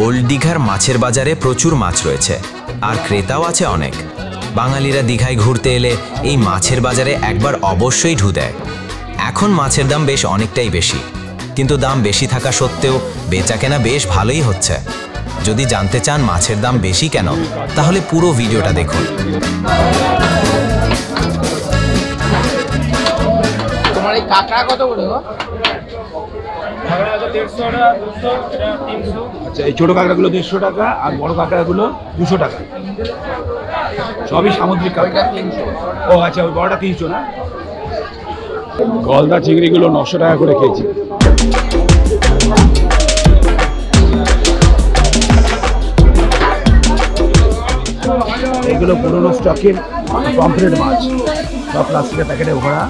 Old দীঘার মাছের বাজারে প্রচুর মাছ রয়েছে আর ক্রেতাও আছে অনেক। বাঙালিরা দীঘায় ঘুরতে এলে এই মাছের বাজারে একবার অবশ্যই ঢু দেয়। এখন মাছের দাম বেশ অনেকটাই বেশি, কিন্তু দাম বেশি থাকা সত্ত্বেও বেচাকেনা বেশ ভালোই হচ্ছে। যদি জানতে চান মাছের দাম বেশি কেন, তাহলে পুরো ভিডিওটা দেখুন। তোমার এই কাঁকড়া কত করে গো? আচ্ছা, এই ছোট কাঁকড়াগুলো 150 টাকা আর বড় কাঁকড়াগুলো 200 টাকা। সবই সামুদ্রিক কাঁকড়া। ও আচ্ছা, ওই বড়টা 300 না? গলদা চিংড়িগুলো 900 টাকা করে কেজি। এগুলো পুরোনো স্টকের পমফ্রেট মাছ, সব প্লাস্টিকের প্যাকেটে ভরা।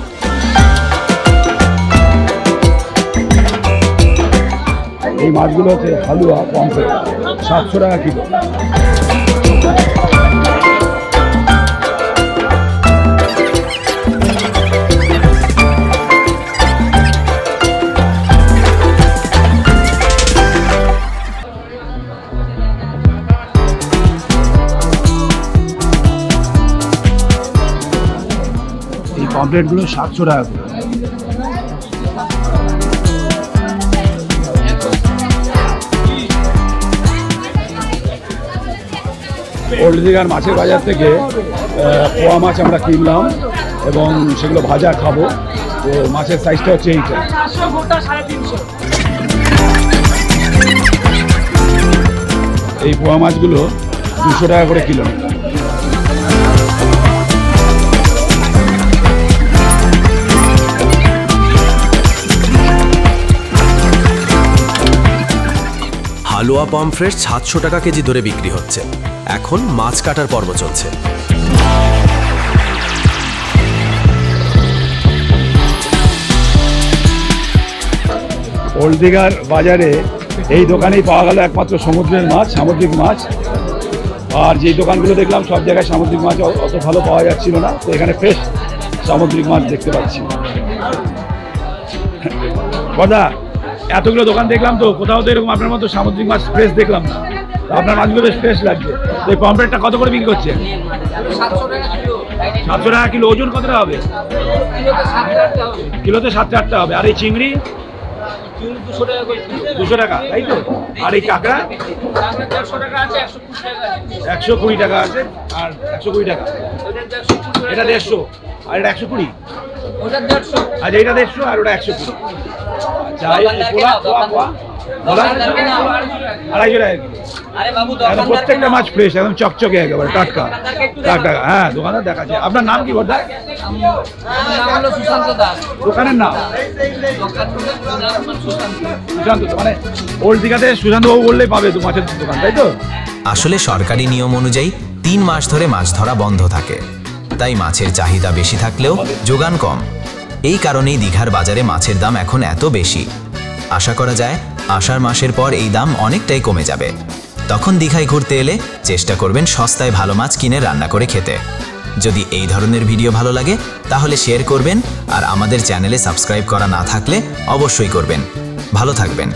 এই মাছগুলো হচ্ছে হালুয়া পমফ্রেট, 700 টাকা কিলো। এই পমফ্রেটগুলো 700 টাকা করে। ওল্ড দীঘার মাছের বাজার থেকে পোয়া মাছ আমরা কিনলাম এবং সেগুলো ভাজা খাবো। তো মাছের সাইজটা হচ্ছে এইটা। এই পোয়া মাছগুলো 200 টাকা করে কিলো। হালুয়া পমফ্রেট 700 টাকা কেজি ধরে বিক্রি হচ্ছে। এখন মাছ কাটার পর্ব চলছে। ওল্ড দীঘার বাজারে এই দোকানেই পাওয়া গেল একমাত্র সমুদ্রের মাছ, সামুদ্রিক মাছ। আর যেই দোকানগুলো দেখলাম সব জায়গায় সামুদ্রিক মাছ অত ভালো পাওয়া যাচ্ছিল না, তো এখানে ফ্রেশ সামুদ্রিক মাছ দেখতে পাচ্ছি। কথা, এতগুলো দোকান দেখলাম তো কোথাও তো এরকম আপনার মতো সামুদ্রিক মাছ ফ্রেশ দেখলাম না। আপনার মাছগুলো বেশ ফ্রেশ লাগছে। তো এই পমফ্রেটটা কত করে বিক্রি করছে? 700 টাকা কিলো। ওজন কতটা হবে? কিলোতে 7-8টা হবে। আর এই চিংড়ি 200 টাকা, তাই তো? আর এই কাঁকড়া 120 টাকা আছে। আর 120 টাকা, এটা 150, আর এটা 120। আচ্ছা, এটা 150 আর ওটা 120। আচ্ছা, 250 টাকা। প্রত্যেকটা মাছ ফ্রেশ, একদম চকচকে, একেবারে টাটকা টাটকা। হ্যাঁ, দোকানদার দেখাচ্ছে। আপনার নাম কি বর্দা? দোকানের নাম সুশান্ত। মানে ওল্ড দীঘাতে সুশান্ত বাবু বললেই পাবে তো মাছের দোকান, তাই তো? আসলে সরকারি নিয়ম অনুযায়ী 3 মাস ধরে মাছ ধরা বন্ধ থাকে, তাই মাছের চাহিদা বেশি থাকলেও যোগান কম। এই কারণেই দীঘার বাজারে মাছের দাম এখন এত বেশি। আশা করা যায় আষাঢ় মাসের পর এই দাম অনেকটাই কমে যাবে। তখন দীঘায় ঘুরতে এলে চেষ্টা করবেন সস্তায় ভালো মাছ কিনে রান্না করে খেতে। যদি এই ধরনের ভিডিও ভালো লাগে তাহলে শেয়ার করবেন, আর আমাদের চ্যানেলে সাবস্ক্রাইব করা না থাকলে অবশ্যই করবেন। ভালো থাকবেন।